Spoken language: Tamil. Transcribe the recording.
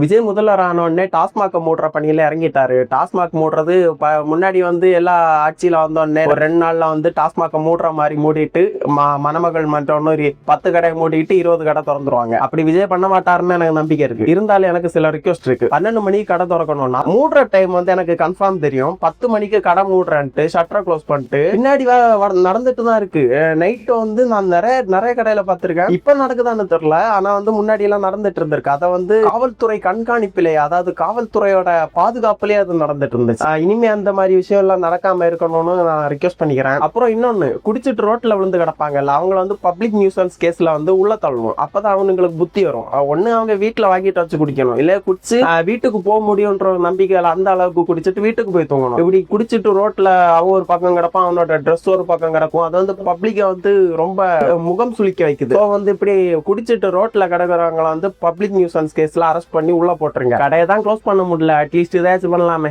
விஜய் முதல்வர் ஆன உடனே டாஸ்மாக் மூடுற பணியில இறங்கிட்டாரு. டாஸ்மாக் மூடுறது முன்னாடி எல்லா ஆட்சியில வந்தோடனே ஒரு 2 நாள்ல டாஸ்மாக் மூடுற மாதிரி மூடிட்டு மணமகள் மன்றம்னு ஒரு 10 கடை மூடிட்டு 20 கடை திறந்துருவாங்க. அப்படி விஜய் பண்ண மாட்டாருன்னு எனக்கு நம்பிக்கை இருக்கு. இருந்தாலும் எனக்கு சில ரிக்வெஸ்ட் இருக்கு. 12 மணிக்கு கடை திறக்கணும்னா மூடுற டைம் எனக்கு கன்ஃபார்ம் தெரியும். 10 மணிக்கு கடை மூடுறேன்ட்டு ஷட்டரை க்ளோஸ் பண்ணிட்டு பின்னாடி நடந்துட்டு தான் இருக்கு. நைட்டு நான் நிறைய கடையில பார்த்திருக்கேன். இப்ப நடக்குதான்னு தெரியல. ஆனா முன்னாடி எல்லாம் நடந்துட்டு இருந்திருக்கு. அதை காவல்துறை கண்காணிப்பிலே, அதாவது காவல்துறையோட பாதுகாப்புலயே அது நடந்துட்டு இருந்துச்சு. இனிமே அந்த மாதிரி விஷயம் எல்லாம் நடக்காம இருக்கணும்னு நான் ரிக்வெஸ்ட் பண்ணிக்கிறேன். அப்புறம் இன்னொன்னு, குடிச்சிட்டு ரோட்ல விழுந்து கிடப்பாங்கல்ல, அவங்கள பப்ளிக் நியூசன்ஸ் கேஸ்ல உள்ள தள்ளணும். அப்பதான் அவங்களுக்கு புத்தி வரும். ஒண்ணு அவங்க வீட்டுல வாங்கிட்டு வச்சு குடிக்கணும், இல்ல குடிச்சு வீட்டுக்கு போக முடியும்ன்ற நம்பிக்கையில அந்த அளவுக்கு குடிச்சிட்டு வீட்டுக்கு போய் தூங்கணும். இப்படி குடிச்சிட்டு ரோட்ல அவன் ஒரு பக்கம் கிடப்பான், அவனோட ட்ரெஸ் ஒரு பக்கம் கிடக்கும். அது பப்ளிக்க ரொம்ப முகம் சுளிக்க வைக்குது. இப்படி குடிச்சிட்டு ரோட்ல கிடக்குறவங்களை பப்ளிக் நியூசன்ஸ் கேஸ்ல அரெஸ்ட் பண்ணி உள்ள போட்டுருங்க. கடையை தான் க்ளோஸ் பண்ண முடியல, அட்லீஸ்ட் இதாச்சும் பண்ணலாமே.